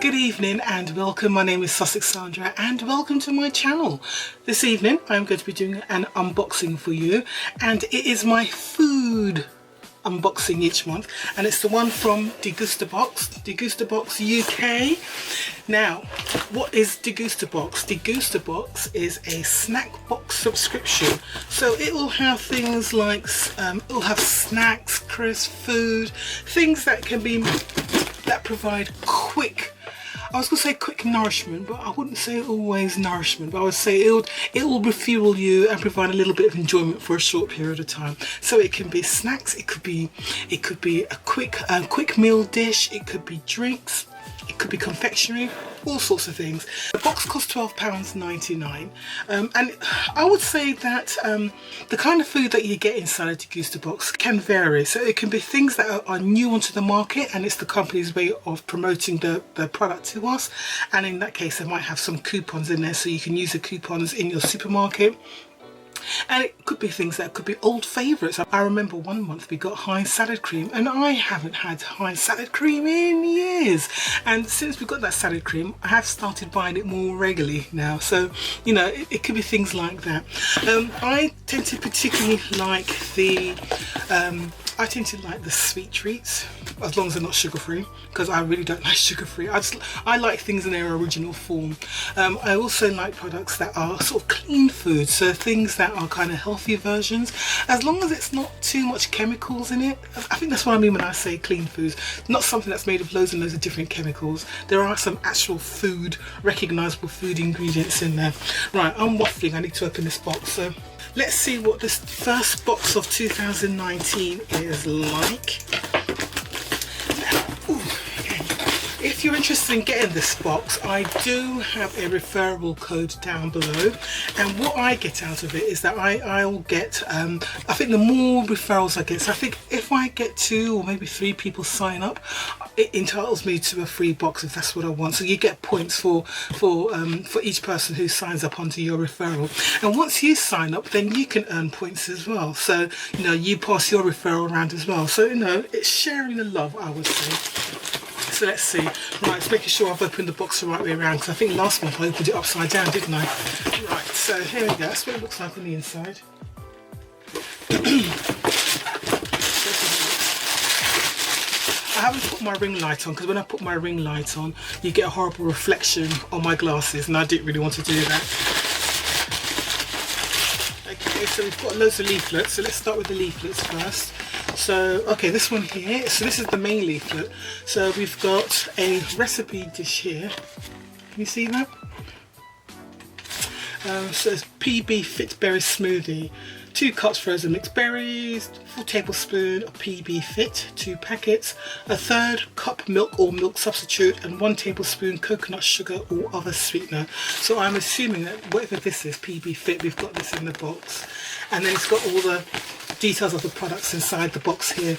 Good evening and welcome. My name is Sussex Sandra and welcome to my channel. This evening I'm going to be doing an unboxing for you, and it is my food unboxing each month, and it's the one from Degustabox UK. Now, what is Degustabox? Degustabox is a snack box subscription, so it will have things like it will have snacks, crisp food, things that can be that provide quick, I was going to say quick nourishment, but I wouldn't say always nourishment, but I would say it will refuel you and provide a little bit of enjoyment for a short period of time. So it can be snacks, it could be a quick meal dish, it could be drinks, it could be confectionery, all sorts of things. The box costs £12.99, and I would say that the kind of food that you get inside a Degustabox can vary. So it can be things that are new onto the market, and it's the company's way of promoting the product to us, and in that case they might have some coupons in there, so you can use the coupons in your supermarket. And it could be things that could be old favourites. I remember one month we got Heinz salad cream, and I haven't had Heinz salad cream in years, and since we got that salad cream I have started buying it more regularly now. So you know, it could be things like that. I tend to particularly like the sweet treats, as long as they're not sugar-free, because I really don't like sugar-free. I like things in their original form. I also like products that are sort of clean food, so things that are kind of healthy versions, as long as it's not too much chemicals in it. I think that's what I mean when I say clean foods, not something that's made of loads and loads of different chemicals. There are some actual food, recognisable food ingredients in there. Right, I'm waffling, I need to open this box. So let's see what this first box of 2019 is like. If you're interested in getting this box, I do have a referral code down below, and what I get out of it is that I'll get, I think the more referrals I get, so I think if I get 2 or maybe 3 people sign up, it entitles me to a free box if that's what I want. So you get points for each person who signs up onto your referral, and once you sign up then you can earn points as well. So you know, you pass your referral around as well, so you know, it's sharing the love, I would say. So let's see. Right, it's making sure I've opened the box the right way around, because I think last month I opened it upside down, didn't I? Right, so here we go. That's what it looks like on the inside. I haven't put my ring light on, because when I put my ring light on you get a horrible reflection on my glasses, and I didn't really want to do that. Okay, so we've got loads of leaflets, so let's start with the leaflets first. So, okay, this one here, so this is the main leaflet. So we've got a recipe dish here. Can you see that? So it's PB Fit Berry Smoothie. 2 cups frozen mixed berries, 4 tablespoons of PB Fit, 2 packets, 1/3 cup milk or milk substitute, and 1 tablespoon coconut sugar or other sweetener. So I'm assuming that whatever this is, PB Fit, we've got this in the box. And then it's got all the details of the products inside the box here.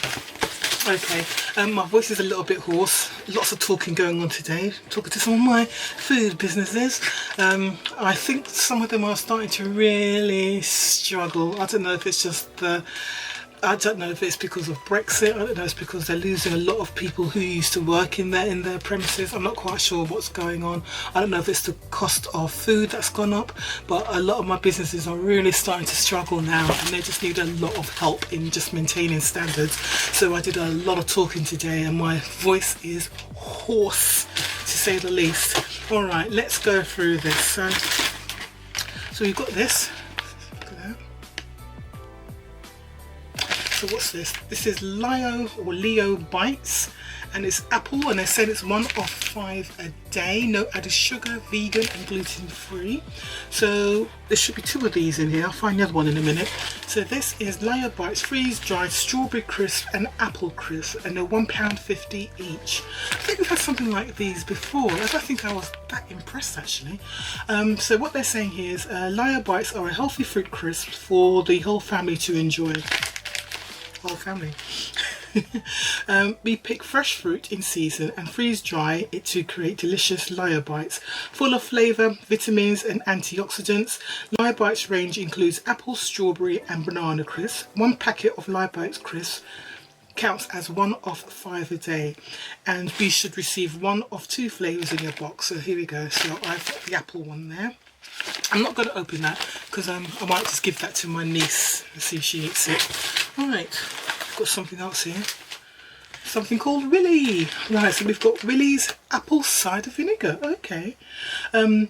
Okay, my voice is a little bit hoarse, lots of talking going on today, talking to some of my food businesses. I think some of them are starting to really struggle. I don't know if it's just I don't know if it's because of Brexit. I don't know if it's because they're losing a lot of people who used to work in their premises. I'm not quite sure what's going on. I don't know if it's the cost of food that's gone up, but a lot of my businesses are really starting to struggle now, and they just need a lot of help in just maintaining standards. So I did a lot of talking today and my voice is hoarse, to say the least. All right, let's go through this. So we've got this. So what's this? This is Lyle Bites, and it's apple, and they said it's 1 of 5 a day, no added sugar, vegan and gluten free. So there should be 2 of these in here. I'll find the other one in a minute. So this is Lyle Bites freeze dried strawberry crisp and apple crisp, and they're £1.50 each. I think we've had something like these before. I don't think I was that impressed actually. So what they're saying here is Lyle Bites are a healthy fruit crisp for the whole family to enjoy. Whole family. We pick fresh fruit in season and freeze dry it to create delicious Lyle Bites. Full of flavour, vitamins and antioxidants, Lyle Bites range includes apple, strawberry and banana crisp. 1 packet of Lyle Bites crisps counts as 1 of 5 a day, and we should receive 1 of 2 flavours in your box. So here we go. So I've got the apple one there. I'm not going to open that because I might just give that to my niece and see if she eats it. Right, I've got something else here. Something called Willy. Right, so we've got Willy's apple cider vinegar. Okay, and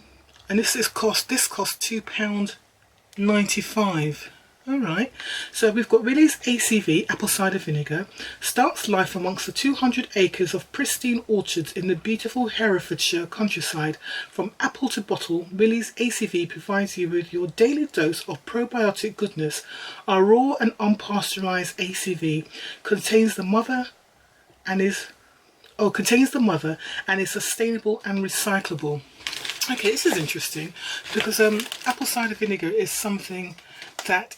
this cost £2.95. Alright, so we've got Willy's ACV apple cider vinegar. Starts life amongst the 200 acres of pristine orchards in the beautiful Herefordshire countryside. From apple to bottle, Willy's ACV provides you with your daily dose of probiotic goodness. Our raw and unpasteurized ACV contains the mother and is sustainable and recyclable. Okay, this is interesting because apple cider vinegar is something that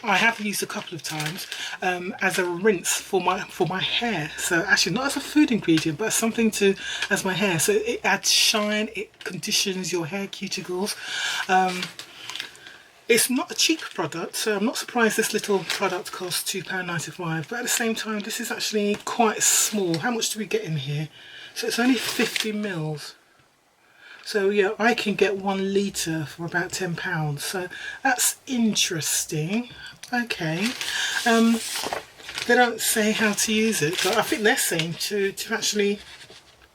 I have used a couple of times as a rinse for my hair. So actually not as a food ingredient, but as something as my hair. So it adds shine, it conditions your hair cuticles. It's not a cheap product, so I'm not surprised this little product costs £2.95, but at the same time this is actually quite small. How much do we get in here? So it's only 50 mils. So yeah, I can get 1 litre for about £10, so that's interesting. Okay, they don't say how to use it, but I think they're saying to actually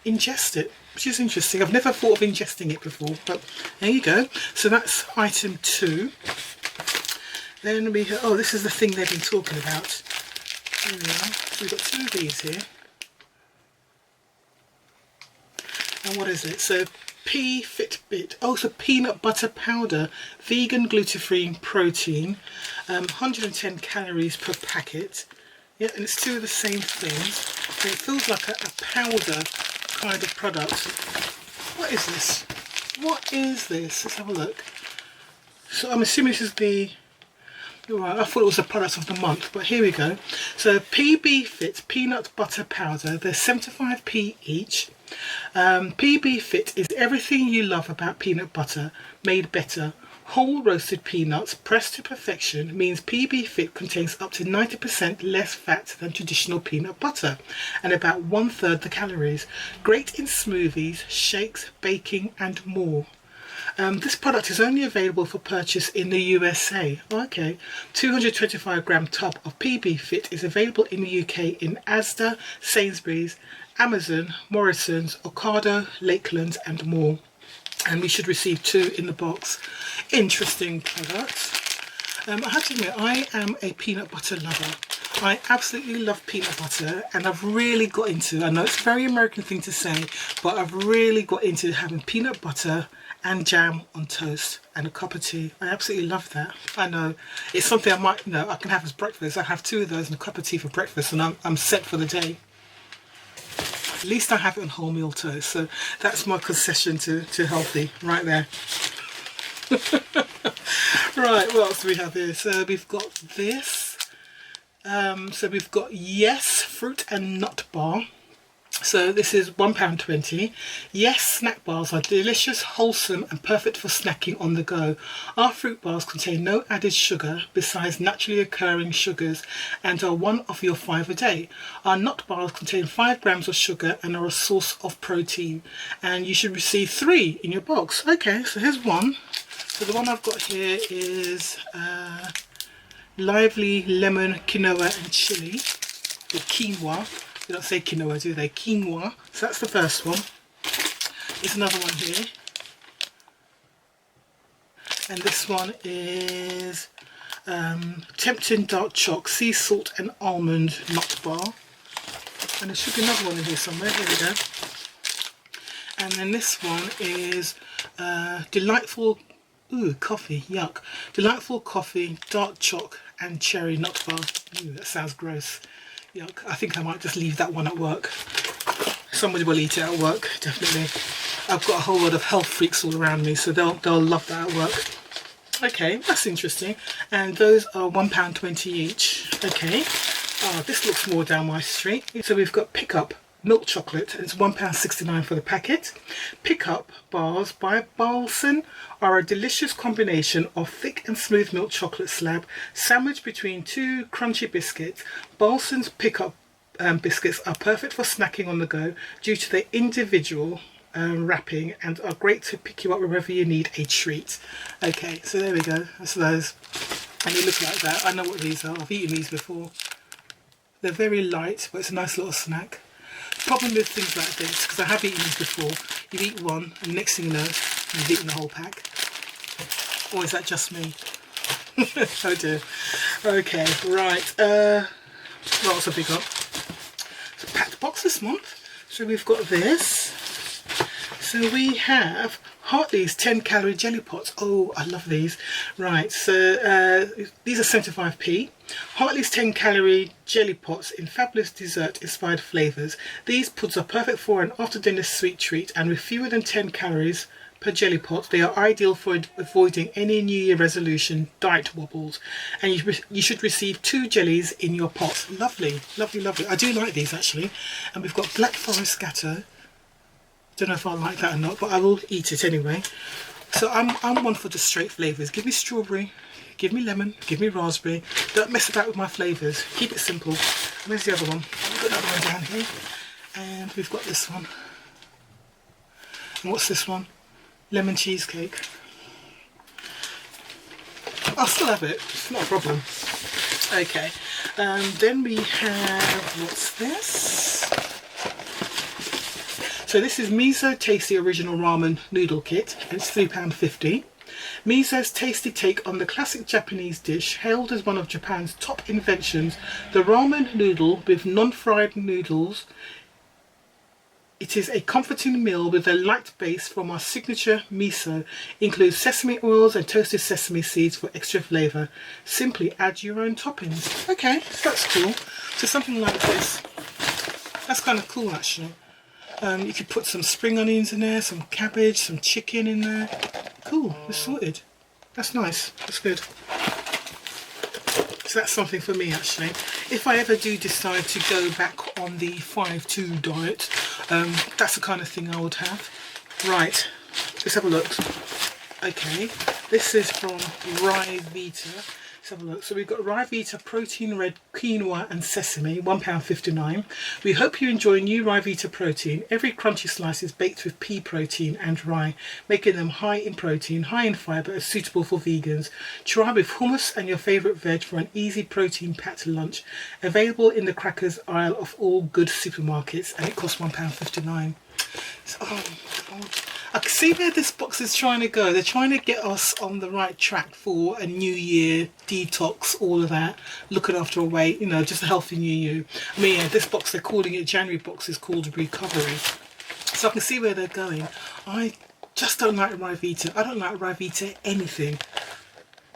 ingest it, which is interesting. I've never thought of ingesting it before, but there you go. So that's item 2. Then we have, oh, this is the thing they've been talking about. There we are. So we've got 2 of these here. And what is it? So Fitbit, also peanut butter powder, vegan gluten-free protein, 110 calories per packet. Yeah, and it's 2 of the same things. So it feels like a powder kind of product. What is this? What is this? Let's have a look. So I'm assuming this is the... Right, I thought it was the product of the month, but here we go. So PB Fit peanut butter powder, they're 75p each. PB Fit is everything you love about peanut butter made better. Whole roasted peanuts pressed to perfection means PB Fit contains up to 90% less fat than traditional peanut butter and about 1/3 the calories. Great in smoothies, shakes, baking and more. This product is only available for purchase in the USA. Okay, 225 gram tub of PB Fit is available in the UK in Asda, Sainsbury's, Amazon, Morrison's, Ocado, Lakeland and more. And we should receive 2 in the box. Interesting products. I have to admit, I am a peanut butter lover. I absolutely love peanut butter, and I've really got into, I know it's a very American thing to say, but I've really got into having peanut butter and jam on toast and a cup of tea. I absolutely love that. I know it's something I might, you know, I can have as breakfast. I have 2 of those and a cup of tea for breakfast, and I'm set for the day. At least I have it on wholemeal toast, so that's my concession to healthy right there. Right, what else do we have here? So we've got this. So we've got Yes fruit and nut bar. So this is £1.20. Yes snack bars are delicious, wholesome and perfect for snacking on the go. Our fruit bars contain no added sugar besides naturally occurring sugars and are 1 of your 5 a day. Our nut bars contain 5 grams of sugar and are a source of protein. And you should receive 3 in your box. Okay, so here's one. So the one I've got here is lively lemon, quinoa and chili, or quinoa. They don't say quinoa, do they? Quinoa. So that's the first one. There's another one here. And this one is Tempting Dark Choc, Sea Salt and Almond Nut Bar. And there should be another one in here somewhere. Here we go. And then this one is Delightful... Ooh, coffee, yuck. Delightful Coffee, Dark Choc and Cherry Nut Bar. Ooh, that sounds gross. Yuck. I think I might just leave that one at work. Somebody will eat it at work, definitely. I've got a whole lot of health freaks all around me, so they'll love that at work. Okay, that's interesting. And those are £1.20 each. Okay. Oh, this looks more down my street. So we've got Pick Up milk chocolate, and it's £1.69 for the packet. Pickup bars by Balson are a delicious combination of thick and smooth milk chocolate slab sandwiched between two crunchy biscuits. Balson's pickup biscuits are perfect for snacking on the go due to their individual wrapping and are great to pick you up wherever you need a treat. Okay, so there we go, that's those, and they look like that. I know what these are, I've eaten these before. They're very light, but it's a nice little snack. Problem with things like this, because I have eaten these before, you eat one and the next thing you know you've eaten the whole pack. Or is that just me? Oh dear. Okay, right, what else have we got? It's a packed box this month. So we've got this. So we have Hartley's 10 calorie jelly pots. Oh, I love these. Right, so these are 75p. Hartley's 10 calorie jelly pots in fabulous dessert inspired flavours. These pods are perfect for an after dinner sweet treat, and with fewer than 10 calories per jelly pot, they are ideal for avoiding any New Year resolution diet wobbles. And you should receive 2 jellies in your pot. Lovely, lovely, lovely. I do like these actually. And we've got Black Forest Scatter. Don't know if I like that or not, but I will eat it anyway. So I'm one for the straight flavours. Give me strawberry, give me lemon, give me raspberry. Don't mess about with my flavours. Keep it simple. Where's the other one? I've got another one down here. And we've got this one. And what's this one? Lemon cheesecake. I'll still have it. It's not a problem. Okay. Then we have, what's this? So this is Miso Tasty Original Ramen Noodle Kit, and it's £3.50. Miso's tasty take on the classic Japanese dish, hailed as one of Japan's top inventions, the ramen noodle with non-fried noodles. It is a comforting meal with a light base from our signature miso. Includes sesame oils and toasted sesame seeds for extra flavour. Simply add your own toppings. Okay, that's cool. So something like this. That's kind of cool actually. You could put some spring onions in there, some cabbage, some chicken in there. Cool, it's sorted. That's nice, that's good. So that's something for me actually. If I ever do decide to go back on the 5-2 diet, that's the kind of thing I would have. Right, let's have a look. Okay, this is from Ryvita. Let's have a look. So we've got Ryvita Protein Red Quinoa and Sesame, £1.59. We hope you enjoy new Ryvita protein. Every crunchy slice is baked with pea protein and rye, making them high in protein, high in fibre, and suitable for vegans. Try with hummus and your favourite veg for an easy protein-packed lunch. Available in the crackers aisle of all good supermarkets, and it costs £1.59. So, oh God. I can see where this box is trying to go. They're trying to get us on the right track for a new year, detox, all of that, looking after our weight, you know, just a healthy new you. I mean, yeah, this box, they're calling it, January box is called Recovery. So I can see where they're going. I just don't like Ryvita. I don't like Ryvita anything.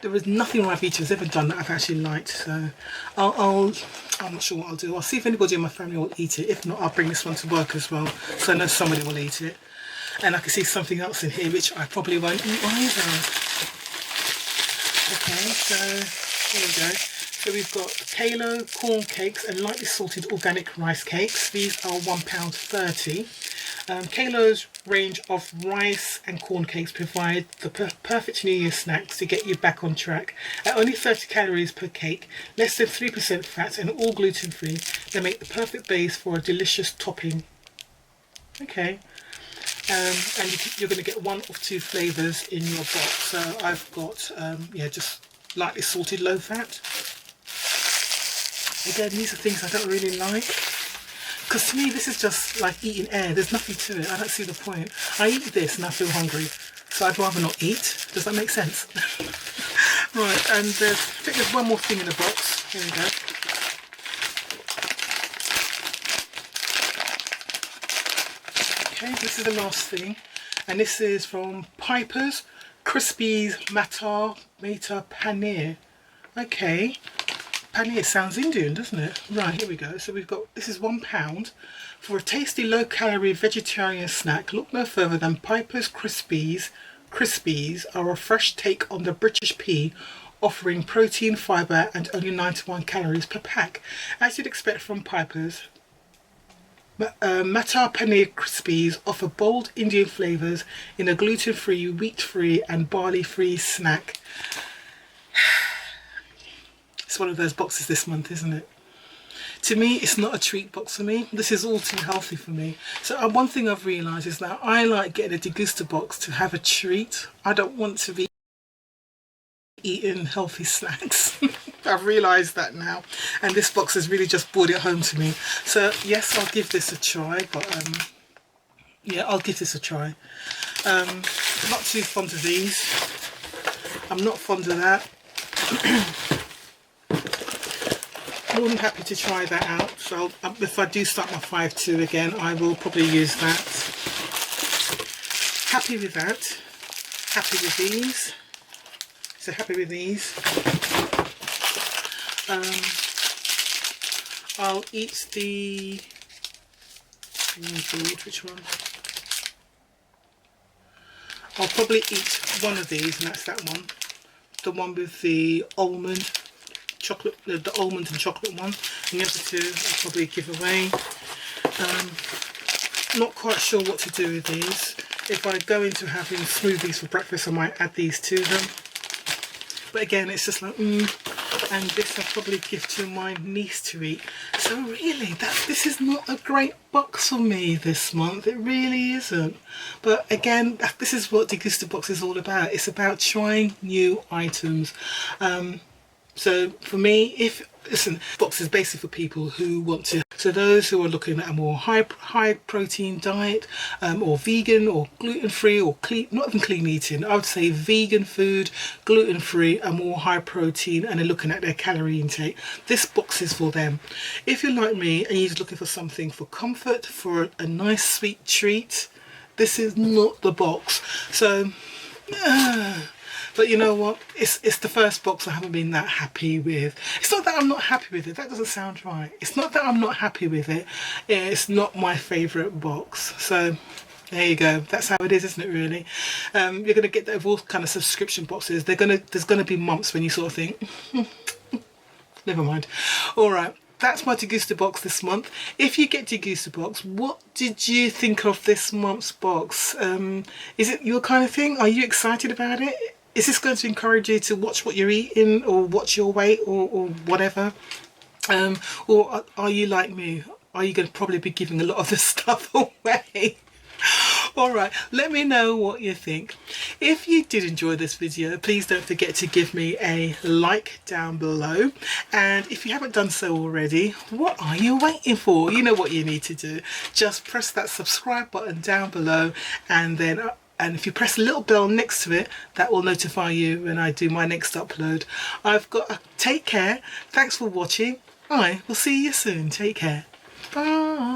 There is nothing Ryvita has ever done that I've actually liked. So I'm not sure what I'll do. I'll see if anybody in my family will eat it. If not, I'll bring this one to work as well, so I know somebody will eat it. And I can see something else in here which I probably won't eat either. Okay, so here we go. So we've got Kalo corn cakes and lightly salted organic rice cakes. These are £1.30. Kalo's range of rice and corn cakes provide the perfect New Year snacks to get you back on track. At only 30 calories per cake, less than 3% fat and all gluten-free, they make the perfect base for a delicious topping. Okay. And you're going to get 1 of 2 flavours in your box. So I've got, yeah, just lightly salted low fat. Again, these are things I don't really like. Because to me, this is just like eating air. There's nothing to it. I don't see the point. I eat this and I feel hungry. So I'd rather not eat. Does that make sense? Right, and I think there's one more thing in the box. Here we go. Okay, this is the last thing, and this is from Piper's Krispies Mata Paneer. Okay, paneer sounds Indian, doesn't it? Right, here we go. So we've got, this is £1 for a tasty low-calorie vegetarian snack. Look no further than Piper's Krispies. Krispies are a fresh take on the British pea, offering protein, fibre, and only 91 calories per pack. As you'd expect from Piper's, Matar Paneer Krispies offer bold Indian flavours in a gluten-free, wheat-free and barley-free snack. It's one of those boxes this month, isn't it? To me, it's not a treat box for me. This is all too healthy for me. So one thing I've realised is that I like getting a Degustabox to have a treat. I don't want to be eating healthy snacks. I've realised that now, and this box has really just brought it home to me. So yes, I'll give this a try, but yeah, I'll give this a try. Not too fond of these. I'm not fond of that. More than happy to try that out. So if I do start my 5-2 again, I will probably use that. Happy with that. Happy with these. So happy with these. I'll eat the, which one? I'll probably eat one of these, and that's that one. The one with the almond chocolate, the almond and chocolate one, and the other two I'll probably give away. Not quite sure what to do with these. If I go into having smoothies for breakfast, I might add these to them. But again, it's just like, and this I'll probably give to my niece to eat. So really, this is not a great box for me this month. It really isn't. But again, this is what Degustabox is all about. It's about trying new items. So for me, listen, box is basically for people who want to, so those who are looking at a more high protein diet, or vegan or gluten free or clean, not even clean eating, I would say vegan food, gluten free and more high protein, and they're looking at their calorie intake. This box is for them. If you're like me and you're just looking for something for comfort, for a nice sweet treat, this is not the box. So but you know what, it's the first box I haven't been that happy with. It's not that I'm not happy with it, that doesn't sound right. It's not that I'm not happy with it, it's not my favourite box. So there you go, that's how it is, isn't it, really? You're going to get all kind of subscription boxes. There's going to be months when you sort of think, never mind. Alright, that's my Degustabox this month. If you get Degustabox, what did you think of this month's box? Is it your kind of thing? Are you excited about it? Is this going to encourage you to watch what you're eating, or watch your weight, or whatever? Or are you like me? Are you going to probably be giving a lot of this stuff away? Alright, let me know what you think. If you did enjoy this video, please don't forget to give me a like down below. And if you haven't done so already, what are you waiting for? You know what you need to do. Just press that subscribe button down below, and then if you press the little bell next to it, that will notify you when I do my next upload. I've got take care. Thanks for watching. I will see you soon. Take care. Bye.